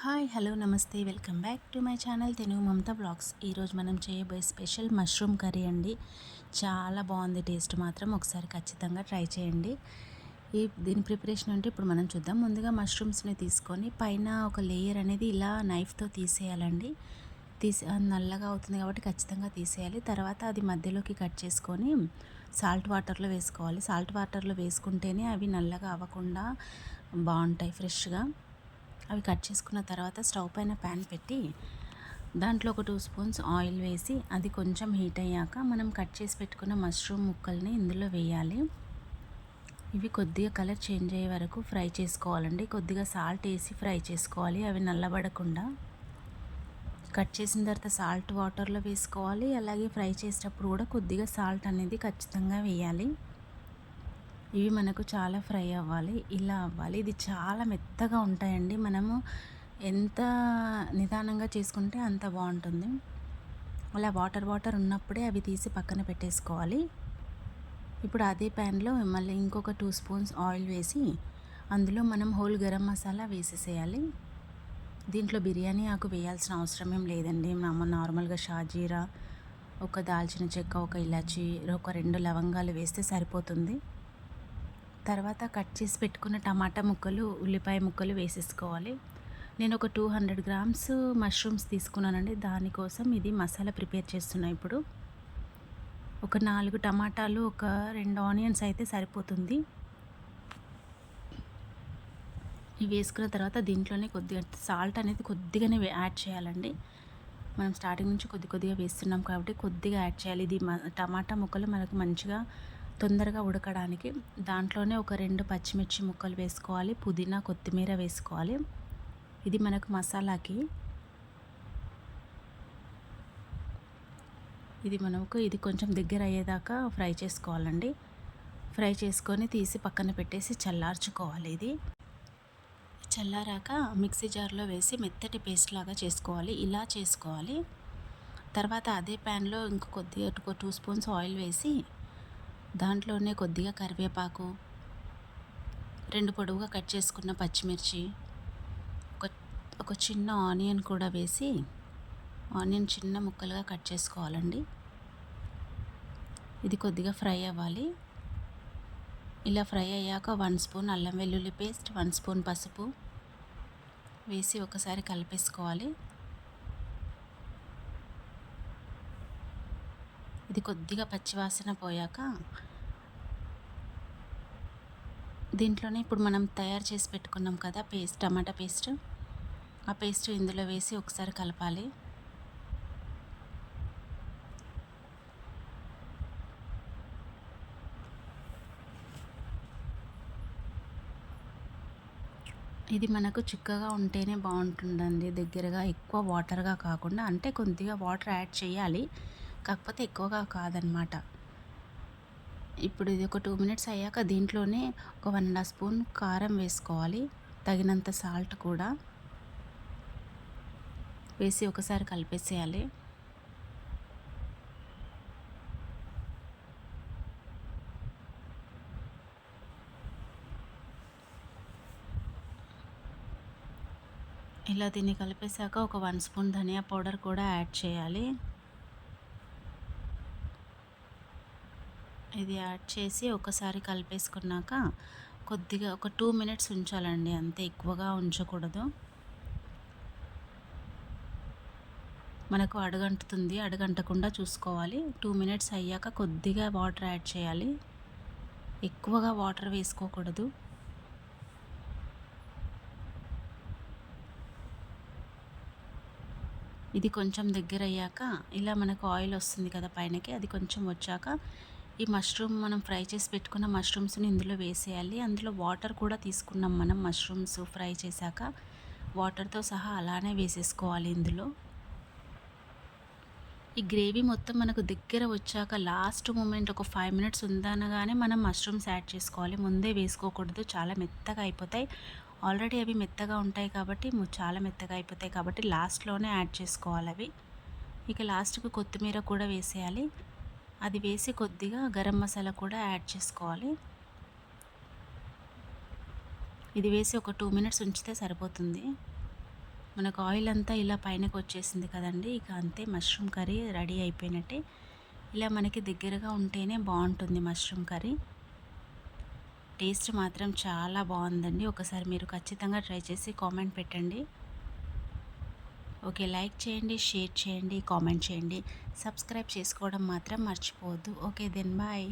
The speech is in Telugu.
హాయ్ హలో నమస్తే welcome back to my channel Telugu Mamata blogs. ఈరోజు మనం చేయబోయే స్పెషల్ మష్రూమ్ కర్రీ అండి. చాలా బాగుంది, టేస్ట్ మాత్రం ఒకసారి ఖచ్చితంగా ట్రై చేయండి. దీని ప్రిపరేషన్ అంటే ఇప్పుడు మనం చూద్దాం. ముందుగా మష్రూమ్స్ని తీసుకొని పైన ఒక లేయర్ అనేది ఇలా నైఫ్తో తీసేయాలండి. నల్లగా అవుతుంది కాబట్టి ఖచ్చితంగా తీసేయాలి. తర్వాత అది మధ్యలోకి కట్ చేసుకొని సాల్ట్ వాటర్లో వేసుకోవాలి. సాల్ట్ వాటర్లో వేసుకుంటేనే అవి నల్లగా అవ్వకుండా బాగుంటాయి ఫ్రెష్గా. అవి కట్ చేసుకున్న తర్వాత స్టవ్ పైన ప్యాన్ పెట్టి దాంట్లో ఒక 2 స్పూన్స్ ఆయిల్ వేసి అది కొంచెం హీట్ అయ్యాక మనం కట్ చేసి పెట్టుకున్న మష్రూమ్ ముక్కల్ని ఇందులో వేయాలి. ఇవి కొద్దిగా కలర్ చేంజ్ అయ్యే వరకు ఫ్రై చేసుకోవాలండి. కొద్దిగా సాల్ట్ వేసి ఫ్రై చేసుకోవాలి, అవి నల్లబడకుండా. కట్ చేసిన తర్వాత సాల్ట్ వాటర్లో వేసుకోవాలి. అలాగే ఫ్రై చేసేటప్పుడు కూడా కొద్దిగా సాల్ట్ అనేది ఖచ్చితంగా వేయాలి. ఇవి మనకు చాలా ఫ్రై అవ్వాలి, ఇలా అవ్వాలి. ఇది చాలా మెత్తగా ఉంటాయండి. మనము ఎంత నిదానంగా చేసుకుంటే అంత బాగుంటుంది. అలా వాటర్ ఉన్నప్పుడే అవి తీసి పక్కన పెట్టేసుకోవాలి. ఇప్పుడు అదే ప్యాన్లో మళ్ళీ ఇంకొక 2 స్పూన్స్ ఆయిల్ వేసి అందులో మనం హోల్ గరం మసాలా వేసేసేయాలి. దీంట్లో బిర్యానీ ఆకు వేయాల్సిన అవసరం ఏం లేదండి. నార్మల్గా షాజీరా, ఒక దాల్చిన చెక్క, ఒక ఇలాచి, ఒక 2 లవంగాలు వేస్తే సరిపోతుంది. తర్వాత కట్ చేసి పెట్టుకున్న టమాటా ముక్కలు, ఉల్లిపాయ ముక్కలు వేసేసుకోవాలి. నేను ఒక 200 గ్రామ్స్ మష్రూమ్స్ తీసుకున్నానండి. దానికోసం ఇది మసాలా ప్రిపేర్ చేస్తున్నా. ఇప్పుడు ఒక 4 టమాటాలు, ఒక 2 ఆనియన్స్ అయితే సరిపోతుంది. ఇవి వేసుకున్న తర్వాత దీంట్లోనే కొద్దిగా సాల్ట్ అనేది కొద్దిగానే యాడ్ చేయాలండి. మనం స్టార్టింగ్ నుంచి కొద్దిగా వేస్తున్నాం కాబట్టి కొద్దిగా యాడ్ చేయాలి. ఇది టమాటా ముక్కలు మనకు మంచిగా తొందరగా ఉడకడానికి. దాంట్లోనే ఒక 2 పచ్చిమిర్చి ముక్కలు వేసుకోవాలి, పుదీనా, కొత్తిమీర వేసుకోవాలి. ఇది మనకు మసాలాకి. ఇది కొంచెం దగ్గర అయ్యేదాకా ఫ్రై చేసుకోవాలండి. ఫ్రై చేసుకొని తీసి పక్కన పెట్టేసి చల్లార్చుకోవాలి. ఇది చల్లారాక మిక్సీ జార్లో వేసి మెత్తటి పేస్ట్ లాగా చేసుకోవాలి. ఇలా చేసుకోవాలి. తర్వాత అదే ప్యాన్లో కొద్దిగా ఒక 2 స్పూన్స్ ఆయిల్ వేసి దాంట్లోనే కొద్దిగా కరివేపాకు, 2 పొడవుగా కట్ చేసుకున్న పచ్చిమిర్చి, ఒక చిన్న ఆనియన్ కూడా వేసి ఆనియన్ చిన్న ముక్కలుగా కట్ చేసుకోవాలండి. ఇది కొద్దిగా ఫ్రై అవ్వాలి. ఇలా ఫ్రై అయ్యాక 1 స్పూన్ అల్లం వెల్లుల్లి పేస్ట్, 1 స్పూన్ పసుపు వేసి ఒకసారి కలిపేసుకోవాలి. ఇది కొద్దిగా పచ్చివాసన పోయాక దీంట్లోనే ఇప్పుడు మనం తయారు చేసి పెట్టుకున్నాం కదా పేస్ట్, టమాటా పేస్ట్, ఆ పేస్ట్ ఇందులో వేసి ఒకసారి కలపాలి. ఇది మనకు చిక్కగా ఉంటేనే బాగుంటుందండి. దగ్గరగా ఎక్కువ వాటర్గా కాకుండా, అంటే కొద్దిగా వాటర్ యాడ్ చేయాలి, కాకపోతే ఎక్కువగా కాదనమాట. ఇప్పుడు ఇది ఒక 2 మినిట్స్ అయ్యాక దీంట్లోనే ఒక 1.5 స్పూన్ కారం వేసుకోవాలి, తగినంత సాల్ట్ కూడా వేసి ఒకసారి కలిపేసేయాలి. ఇలా దీన్ని కలిపేశాక ఒక 1 స్పూన్ ధనియా పౌడర్ కూడా యాడ్ చేయాలి. ఇది యాడ్ చేసి ఒకసారి కలిపేసుకున్నాక కొద్దిగా ఒక 2 మినిట్స్ ఉంచాలండి, అంతే, ఎక్కువగా ఉంచకూడదు. మనకు అడుగంటుతుంది, అడుగంటకుండా చూసుకోవాలి. 2 మినిట్స్ అయ్యాక కొద్దిగా వాటర్ యాడ్ చేయాలి, ఎక్కువగా వాటర్ వేసుకోకూడదు. ఇది కొంచెం దగ్గర అయ్యాక ఇలా మనకు ఆయిల్ వస్తుంది కదా పైనకి, అది కొంచెం వచ్చాక ఈ మష్రూమ్, మనం ఫ్రై చేసి పెట్టుకున్న మష్రూమ్స్ని ఇందులో వేసేయాలి. అందులో వాటర్ కూడా తీసుకున్నాం మనం మష్రూమ్స్ ఫ్రై చేశాక, వాటర్తో సహా అలానే వేసేసుకోవాలి ఇందులో. ఈ గ్రేవీ మొత్తం మనకు దగ్గర వచ్చాక లాస్ట్ మూమెంట్ ఒక 5 మినిట్స్ ఉందనగానే మనం మష్రూమ్స్ యాడ్ చేసుకోవాలి. ముందే వేసుకోకూడదు, చాలా మెత్తగా అయిపోతాయి. ఆల్రెడీ అవి మెత్తగా ఉంటాయి కాబట్టి, చాలా మెత్తగా అయిపోతాయి కాబట్టి లాస్ట్లోనే యాడ్ చేసుకోవాలి అవి. ఇక లాస్ట్కి కొత్తిమీర కూడా వేసేయాలి. అది వేసి కొద్దిగా గరం మసాలా కూడా యాడ్ చేసుకోవాలి. ఇది వేసి ఒక 2 మినిట్స్ ఉంచితే సరిపోతుంది. మనకు ఆయిల్ అంతా ఇలా పైనకి వచ్చేసింది కదండి. ఇక అంతే, మష్రూమ్ కర్రీ రెడీ అయిపోయినట్టే. ఇలా మనకి దగ్గరగా ఉంటేనే బాగుంటుంది మష్రూమ్ కర్రీ. టేస్ట్ మాత్రం చాలా బాగుందండి. ఒకసారి మీరు ఖచ్చితంగా ట్రై చేసి కామెంట్ పెట్టండి. ఓకే, లైక్ చేయండి, షేర్ చేయండి, కామెంట్ చేయండి. సబ్స్క్రైబ్ చేసుకోవడం మాత్రం మర్చిపోవద్దు. Okay then bye.